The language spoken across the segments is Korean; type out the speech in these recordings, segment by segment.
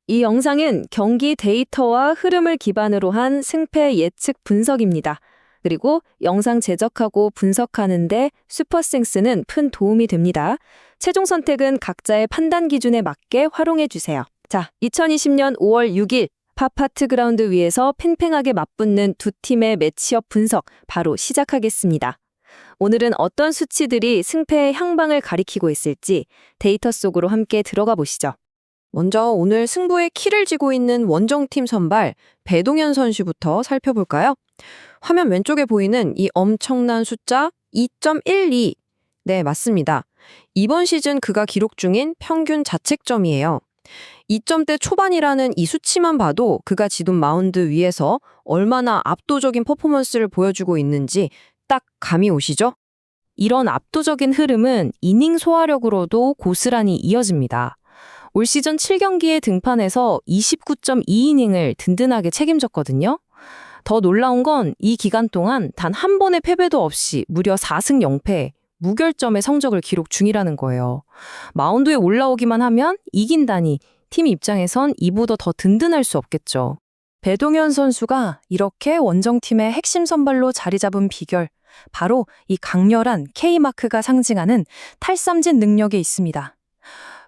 이 영상은 경기 데이터와 흐름을 기반으로 한 승패 예측 분석입니다. 그리고 영상 제작하고 분석하는데 슈퍼센스는 큰 도움이 됩니다. 최종 선택은 각자의 판단 기준에 맞게 활용해 주세요. 자, 2020년 5월 6일 팝하트 그라운드 위에서 팽팽하게 맞붙는 두 팀의 매치업 분석 바로 시작하겠습니다. 오늘은 어떤 수치들이 승패의 향방을 가리키고 있을지 데이터 속으로 함께 들어가 보시죠. 먼저 오늘 승부의 키를 쥐고 있는 원정팀 선발 배동현 선수부터 살펴볼까요? 화면 왼쪽에 보이는 이 엄청난 숫자 2.12. 네, 맞습니다. 이번 시즌 그가 기록 중인 평균 자책점이에요. 2점대 초반이라는 이 수치만 봐도 그가 지둔 마운드 위에서 얼마나 압도적인 퍼포먼스를 보여주고 있는지 딱 감이 오시죠? 이런 압도적인 흐름은 이닝 소화력으로도 고스란히 이어집니다. 올 시즌 7경기에 등판해서 29.2이닝을 든든하게 책임졌거든요. 더 놀라운 건 이 기간 동안 단 한 번의 패배도 없이 무려 4승 0패, 무결점의 성적을 기록 중이라는 거예요. 마운드에 올라오기만 하면 이긴다니 팀 입장에선 이보다 더 든든할 수 없겠죠. 배동현 선수가 이렇게 원정팀의 핵심 선발로 자리 잡은 비결, 바로 이 강렬한 K마크가 상징하는 탈삼진 능력에 있습니다.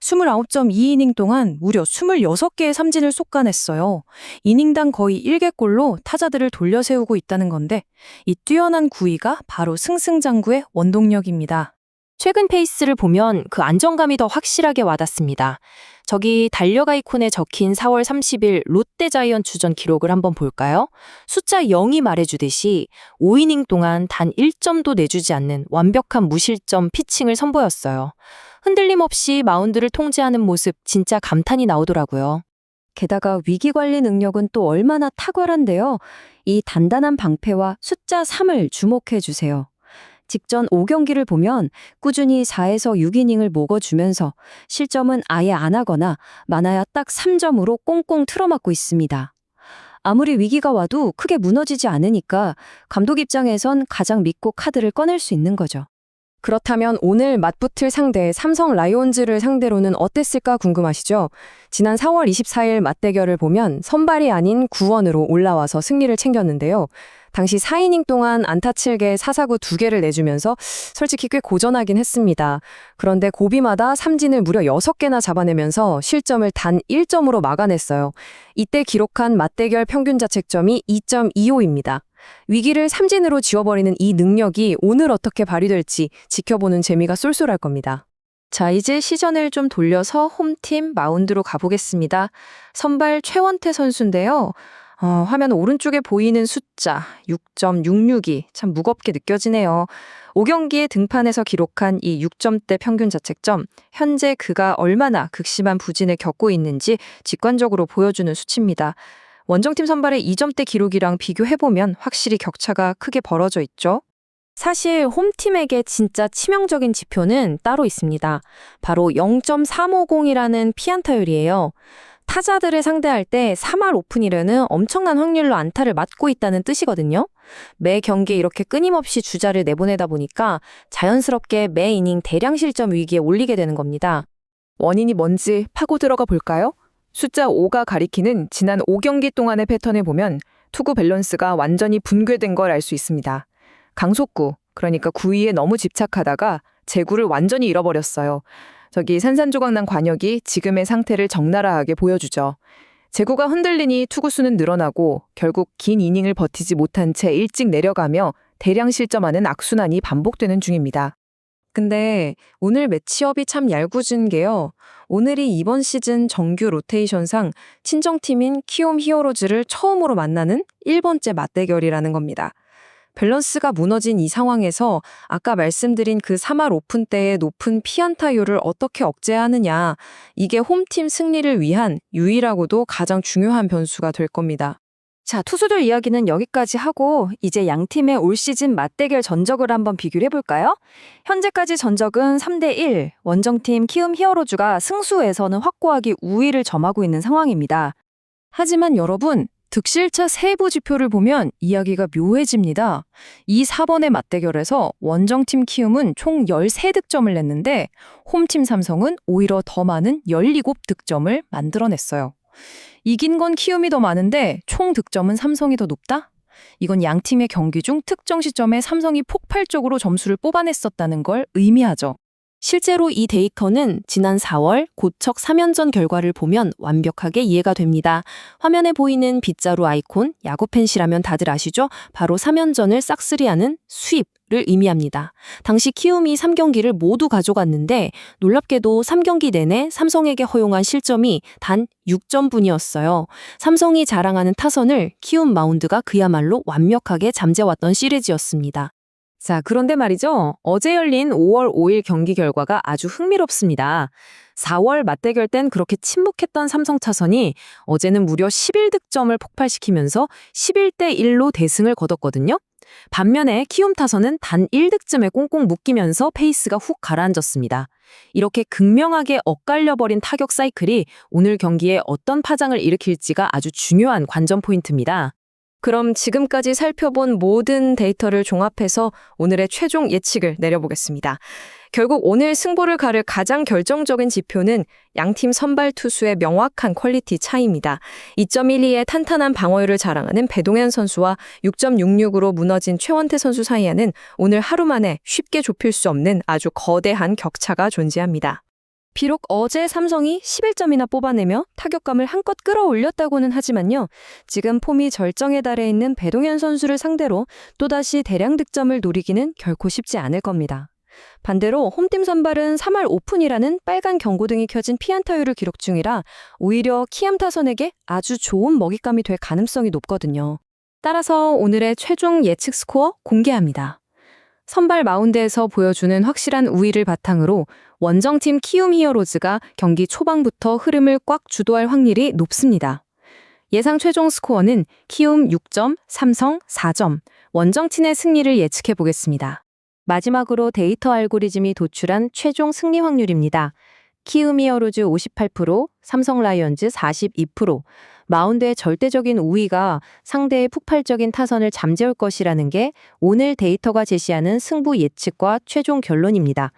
29.2이닝 동안 무려 26개의 삼진을 쏟아냈어요. 이닝당 거의 1개골로 타자들을 돌려세우고 있다는 건데 이 뛰어난 구위가 바로 승승장구의 원동력입니다. 최근 페이스를 보면 그 안정감이 더 확실하게 와닿습니다. 저기 달력 아이콘에 적힌 4월 30일 롯데 자이언츠전 기록을 한번 볼까요? 숫자 0이 말해주듯이 5이닝 동안 단 1점도 내주지 않는 완벽한 무실점 피칭을 선보였어요. 흔들림 없이 마운드를 통제하는 모습 진짜 감탄이 나오더라고요. 게다가 위기관리 능력은 또 얼마나 탁월한데요. 이 단단한 방패와 숫자 3을 주목해 주세요. 직전 5경기를 보면 꾸준히 4에서 6이닝을 먹어주면서 실점은 아예 안 하거나 많아야 딱 3점으로 꽁꽁 틀어막고 있습니다. 아무리 위기가 와도 크게 무너지지 않으니까 감독 입장에선 가장 믿고 카드를 꺼낼 수 있는 거죠. 그렇다면 오늘 맞붙을 상대 삼성 라이온즈를 상대로는 어땠을까 궁금하시죠? 지난 4월 24일 맞대결을 보면 선발이 아닌 구원으로 올라와서 승리를 챙겼는데요. 당시 4이닝 동안 안타 7개, 사사구 2개를 내주면서 솔직히 꽤 고전하긴 했습니다. 그런데 고비마다 삼진을 무려 6개나 잡아내면서 실점을 단 1점으로 막아냈어요. 이때 기록한 맞대결 평균 자책점이 2.25입니다. 위기를 삼진으로 지워버리는 이 능력이 오늘 어떻게 발휘될지 지켜보는 재미가 쏠쏠할 겁니다. 자, 이제 시전을 좀 돌려서 홈팀 마운드로 가보겠습니다. 선발 최원태 선수인데요. 화면 오른쪽에 보이는 숫자 6.662 참 무겁게 느껴지네요. 5경기에 등판해서 기록한 이 6점대 평균 자책점, 현재 그가 얼마나 극심한 부진을 겪고 있는지 직관적으로 보여주는 수치입니다. 원정팀 선발의 2점대 기록이랑 비교해보면 확실히 격차가 크게 벌어져 있죠. 사실 홈팀에게 진짜 치명적인 지표는 따로 있습니다. 바로 0.350이라는 피안타율이에요. 타자들을 상대할 때 3할 오픈이라는 엄청난 확률로 안타를 맞고 있다는 뜻이거든요. 매 경기에 이렇게 끊임없이 주자를 내보내다 보니까 자연스럽게 매 이닝 대량 실점 위기에 올리게 되는 겁니다. 원인이 뭔지 파고 들어가 볼까요? 숫자 5가 가리키는 지난 5경기 동안의 패턴을 보면 투구 밸런스가 완전히 붕괴된 걸 알 수 있습니다. 강속구, 그러니까 구위에 너무 집착하다가 제구를 완전히 잃어버렸어요. 저기 산산조각난 관역이 지금의 상태를 적나라하게 보여주죠. 제구가 흔들리니 투구수는 늘어나고 결국 긴 이닝을 버티지 못한 채 일찍 내려가며 대량 실점하는 악순환이 반복되는 중입니다. 근데 오늘 매치업이 참 얄궂은 게요. 오늘이 이번 시즌 정규 로테이션상 친정팀인 키움 히어로즈를 처음으로 만나는 1번째 맞대결이라는 겁니다. 밸런스가 무너진 이 상황에서 아까 말씀드린 그 3할 오픈 때의 높은 피안타율을 어떻게 억제하느냐, 이게 홈팀 승리를 위한 유일하고도 가장 중요한 변수가 될 겁니다. 자, 투수들 이야기는 여기까지 하고 이제 양 팀의 올 시즌 맞대결 전적을 한번 비교를 해볼까요? 현재까지 전적은 3대1, 원정팀 키움 히어로즈가 승수에서는 확고하게 우위를 점하고 있는 상황입니다. 하지만 여러분, 득실차 세부 지표를 보면 이야기가 묘해집니다. 이 4번의 맞대결에서 원정팀 키움은 총 13득점을 냈는데 홈팀 삼성은 오히려 더 많은 17득점을 만들어냈어요. 이긴 건 키움이 더 많은데 총 득점은 삼성이 더 높다? 이건 양 팀의 경기 중 특정 시점에 삼성이 폭발적으로 점수를 뽑아냈었다는 걸 의미하죠. 실제로 이 데이터는 지난 4월 고척 3연전 결과를 보면 완벽하게 이해가 됩니다. 화면에 보이는 빗자루 아이콘, 야구 팬시라면 다들 아시죠? 바로 3연전을 싹쓸이하는 스윕을 의미합니다. 당시 키움이 3경기를 모두 가져갔는데 놀랍게도 3경기 내내 삼성에게 허용한 실점이 단 6점뿐이었어요. 삼성이 자랑하는 타선을 키움 마운드가 그야말로 완벽하게 잠재웠던 시리즈였습니다. 자, 그런데 말이죠. 어제 열린 5월 5일 경기 결과가 아주 흥미롭습니다. 4월 맞대결 땐 그렇게 침묵했던 삼성 타선이 어제는 무려 11득점을 폭발시키면서 11대 1로 대승을 거뒀거든요. 반면에 키움 타선은 단 1득점에 꽁꽁 묶이면서 페이스가 훅 가라앉았습니다. 이렇게 극명하게 엇갈려버린 타격 사이클이 오늘 경기에 어떤 파장을 일으킬지가 아주 중요한 관전 포인트입니다. 그럼 지금까지 살펴본 모든 데이터를 종합해서 오늘의 최종 예측을 내려보겠습니다. 결국 오늘 승부를 가를 가장 결정적인 지표는 양팀 선발 투수의 명확한 퀄리티 차이입니다. 2.12의 탄탄한 방어율을 자랑하는 배동현 선수와 6.66으로 무너진 최원태 선수 사이에는 오늘 하루 만에 쉽게 좁힐 수 없는 아주 거대한 격차가 존재합니다. 비록 어제 삼성이 11점이나 뽑아내며 타격감을 한껏 끌어올렸다고는 하지만요. 지금 폼이 절정에 달해 있는 배동현 선수를 상대로 또다시 대량 득점을 노리기는 결코 쉽지 않을 겁니다. 반대로 홈팀 선발은 3할 오픈이라는 빨간 경고등이 켜진 피안타율을 기록 중이라 오히려 키움 타선에게 아주 좋은 먹잇감이 될 가능성이 높거든요. 따라서 오늘의 최종 예측 스코어 공개합니다. 선발 마운드에서 보여주는 확실한 우위를 바탕으로 원정팀 키움 히어로즈가 경기 초반부터 흐름을 꽉 주도할 확률이 높습니다. 예상 최종 스코어는 키움 6점, 삼성 4점, 원정팀의 승리를 예측해 보겠습니다. 마지막으로 데이터 알고리즘이 도출한 최종 승리 확률입니다. 키움 히어로즈 58%, 삼성 라이온즈 42%, 마운드의 절대적인 우위가 상대의 폭발적인 타선을 잠재울 것이라는 게 오늘 데이터가 제시하는 승부 예측과 최종 결론입니다.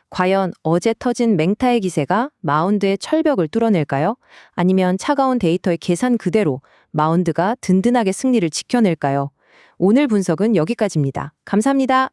과연 어제 터진 맹타의 기세가 마운드의 철벽을 뚫어낼까요? 아니면 차가운 데이터의 계산 그대로 마운드가 든든하게 승리를 지켜낼까요? 오늘 분석은 여기까지입니다. 감사합니다.